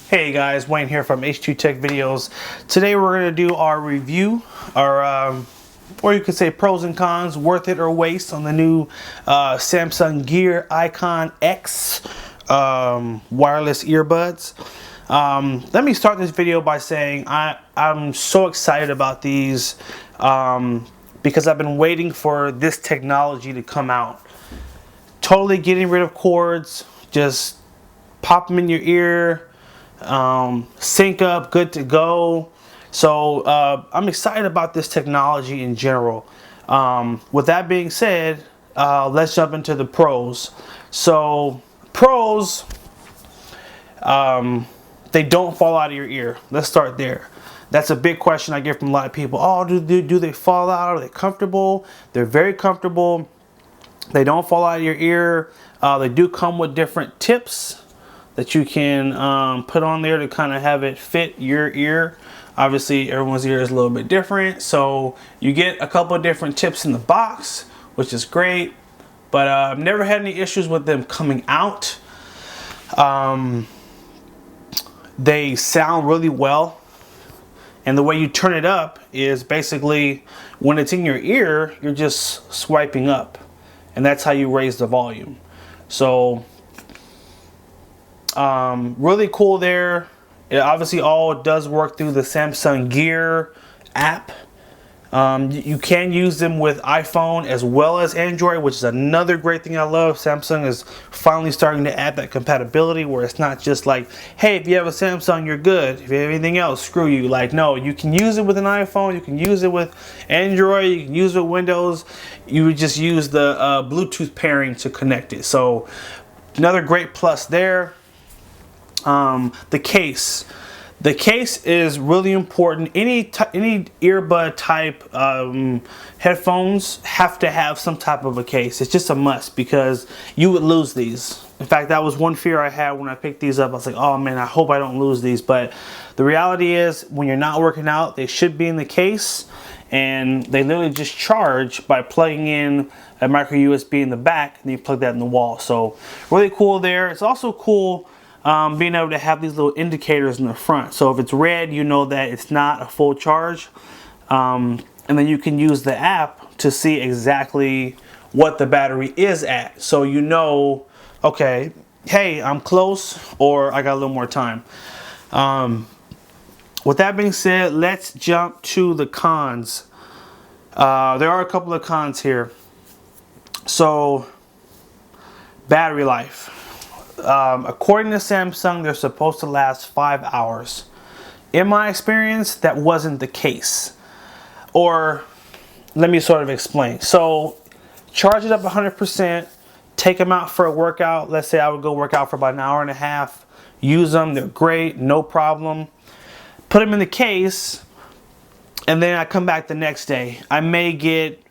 Hey guys, Wayne here from H2 Tech Videos. Today we're going to do our review, or you could say pros and cons, worth it or waste, on the new Samsung Gear IconX wireless earbuds. Let me start this video by saying I'm so excited about these because I've been waiting for this technology to come out. Totally getting rid of cords, just pop them in your ear, sync up, good to go. So I'm excited about this technology in general. With that being said, let's jump into the pros. So pros, they don't fall out of your ear. Let's start there. That's a big question I get from a lot of people. Oh, do they fall out? Are they comfortable? They're very comfortable. They don't fall out of your ear. They do come with different tips that you can put on there to kind of have it fit your ear. Obviously everyone's ear is a little bit different, so you get a couple of different tips in the box, which is great. But I've never had any issues with them coming out. They sound really well, and the way you turn it up is basically when it's in your ear, you're just swiping up, and that's how you raise the volume. So really cool there. It obviously all does work through the Samsung Gear app. You can use them with iPhone as well as Android, which is another great thing I love. Samsung is finally starting to add that compatibility where it's not just like, hey, if you have a Samsung, you're good. If you have anything else, screw you. Like, no, you can use it with an iPhone, you can use it with Android, you can use it with Windows. You would just use the Bluetooth pairing to connect it. So another great plus there. The case. The case is really important. Any earbud type headphones have to have some type of a case. It's just a must because you would lose these. In fact, that was one fear I had when I picked these up. I was like, oh man, I hope I don't lose these. But the reality is, when you're not working out, they should be in the case, and they literally just charge by plugging in a micro USB in the back, and you plug that in the wall. So really cool there. It's also cool being able to have these little indicators in the front. So if it's red, you know that it's not a full charge. And then you can use the app to see exactly what the battery is at. So you know, okay, hey, I'm close, or I got a little more time. With that being said, let's jump to the cons. There are a couple of cons here. So, battery life. According to Samsung, they're supposed to last 5 hours. In my experience, that wasn't the case. Or, let me sort of explain. So, charge it up 100%, take them out for a workout. Let's say I would go work out for about an hour and a half. Use them, they're great, no problem. Put them in the case, and then I come back the next day. I may get,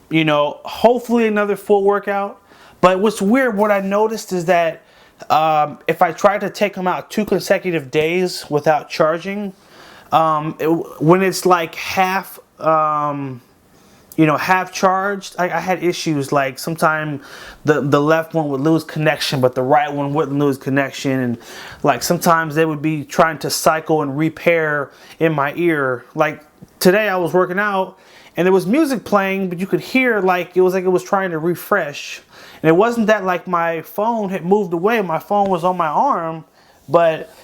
you know, hopefully another full workout. But what's weird, what I noticed is that if I try to take them out 2 consecutive days without charging, when it's like half, half charged, I had issues. Like sometimes the left one would lose connection, but the right one wouldn't lose connection. And like sometimes they would be trying to cycle and repair in my ear. Like today I was working out and there was music playing, but you could hear like it was trying to refresh. And it wasn't that like my phone had moved away. My phone was on my arm, but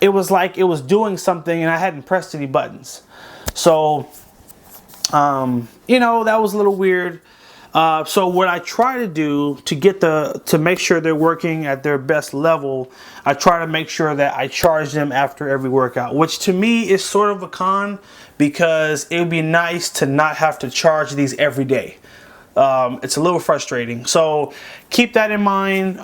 it was like it was doing something and I hadn't pressed any buttons. So, that was a little weird. So what I try to do to make sure they're working at their best level, I try to make sure that I charge them after every workout, which to me is sort of a con because it would be nice to not have to charge these every day. It's a little frustrating. So keep that in mind.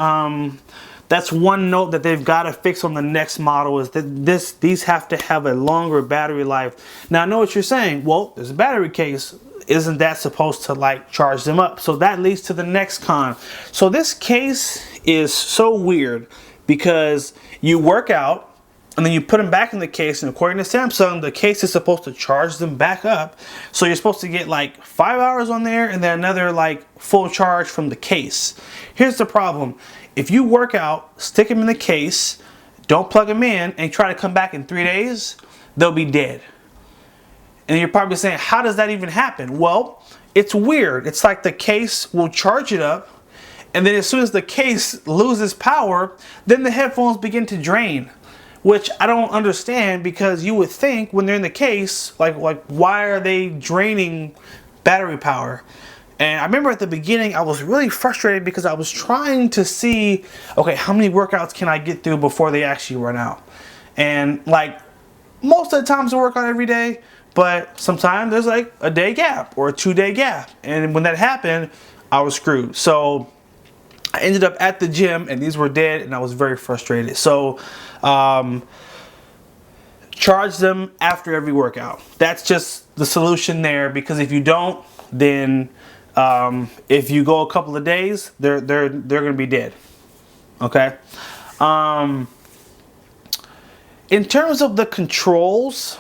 That's one note that they've got to fix on the next model, is that these have to have a longer battery life. Now I know what you're saying. Well, there's a battery case. Isn't that supposed to like charge them up? So that leads to the next con. So this case is so weird because you work out and then you put them back in the case, and according to Samsung, the case is supposed to charge them back up. So you're supposed to get like 5 hours on there and then another like full charge from the case. Here's the problem. If you work out, stick them in the case, don't plug them in and try to come back in 3 days, they'll be dead. And you're probably saying, how does that even happen? Well, it's weird. It's like the case will charge it up, and then as soon as the case loses power, then the headphones begin to drain, which I don't understand, because you would think when they're in the case, like why are they draining battery power? And I remember at the beginning I was really frustrated because I was trying to see, okay, how many workouts can I get through before they actually run out? And like most of the times I work out every day, but sometimes there's like a day gap or a 2-day gap. And when that happened, I was screwed. So I ended up at the gym and these were dead, and I was very frustrated. So charge them after every workout. That's just the solution there, because if you don't, then if you go a couple of days, they're gonna be dead. Okay. In terms of the controls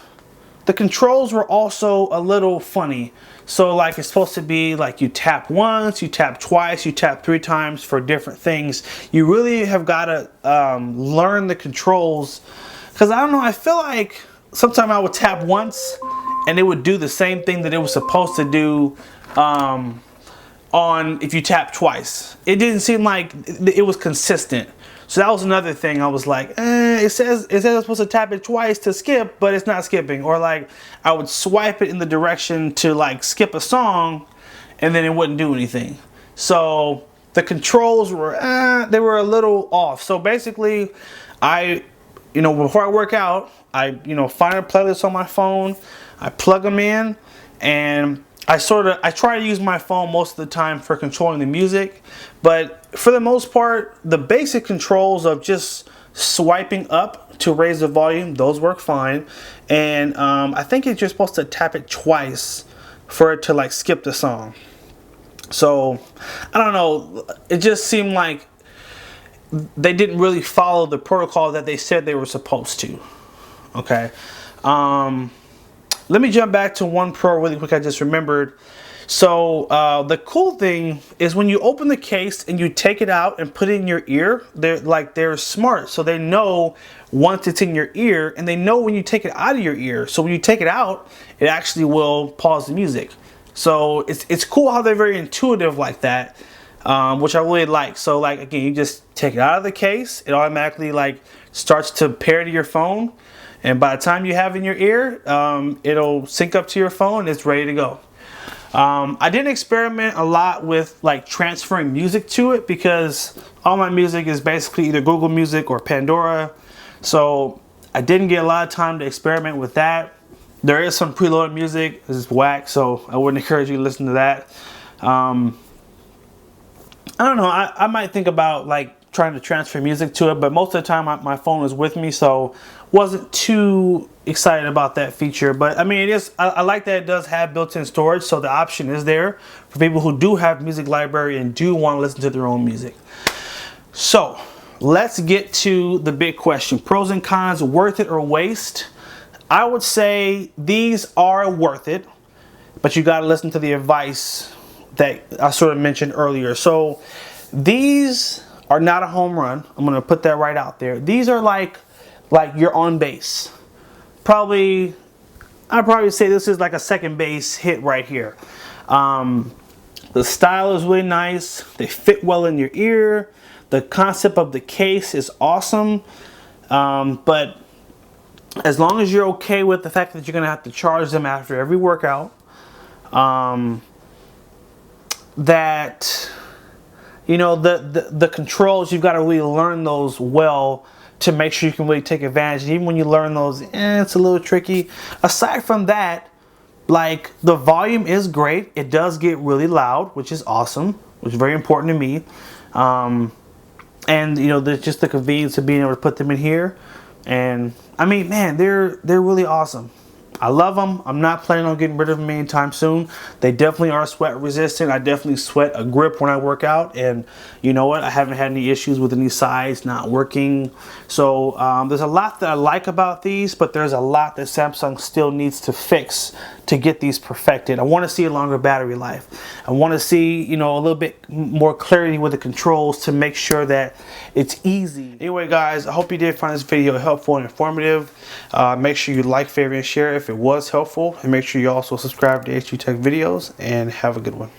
were also a little funny. So like it's supposed to be like you tap once, you tap twice, you tap 3 times for different things. You really have got to learn the controls, because I don't know, I feel like sometimes I would tap once and it would do the same thing that it was supposed to do on if you tap twice. It didn't seem like it was consistent. So that was another thing. I was like, it says I'm supposed to tap it twice to skip, but it's not skipping. Or like I would swipe it in the direction to like skip a song, and then it wouldn't do anything. So the controls were they were a little off. So basically, before I work out, I find a playlist on my phone, I plug them in, and I try to use my phone most of the time for controlling the music, but for the most part, the basic controls of just swiping up to raise the volume, those work fine. And I think you're supposed to tap it twice for it to like skip the song. So I don't know, it just seemed like they didn't really follow the protocol that they said they were supposed to. Okay. Let me jump back to one pro really quick I just remembered. So the cool thing is when you open the case and you take it out and put it in your ear, they're smart. So they know once it's in your ear, and they know when you take it out of your ear. So when you take it out, it actually will pause the music. So it's cool how they're very intuitive like that, which I really like. So like again, you just take it out of the case, it automatically like starts to pair to your phone. And by the time you have it in your ear, it'll sync up to your phone. It's ready to go. I didn't experiment a lot with like transferring music to it, because all my music is basically either Google Music or Pandora. So I didn't get a lot of time to experiment with that. There is some preloaded music. It's whack, so I wouldn't encourage you to listen to that. I don't know. I might think about like trying to transfer music to it, but most of the time my phone is with me, so wasn't too excited about that feature. But I mean, I like that it does have built-in storage, so the option is there for people who do have music library and do want to listen to their own music. So let's get to the big question: pros and cons, worth it or waste? I would say these are worth it, but you got to listen to the advice that I sort of mentioned earlier. So these are not a home run. I'm going to put that right out there. These are like you're on base. I'd probably say this is like a second base hit right here. The style is really nice. They fit well in your ear. The concept of the case is awesome. But as long as you're okay with the fact that you're going to have to charge them after every workout, that the controls, you've got to really learn those well to make sure you can really take advantage. And even when you learn those, it's a little tricky. Aside from that, like the volume is great. It does get really loud, which is awesome, which is very important to me. And there's just the convenience of being able to put them in here. And I mean, man, they're really awesome. I love them. I'm not planning on getting rid of them anytime soon. They definitely are sweat resistant. I definitely sweat a grip when I work out, and you know what? I haven't had any issues with any sides not working. So there's a lot that I like about these, but there's a lot that Samsung still needs to fix to get these perfected. I want to see a longer battery life. I want to see, you know, a little bit more clarity with the controls to make sure that it's easy. Anyway, guys, I hope you did find this video helpful and informative. Make sure you like, favorite, and share if it was helpful, and make sure you also subscribe to HG Tech videos, and have a good one.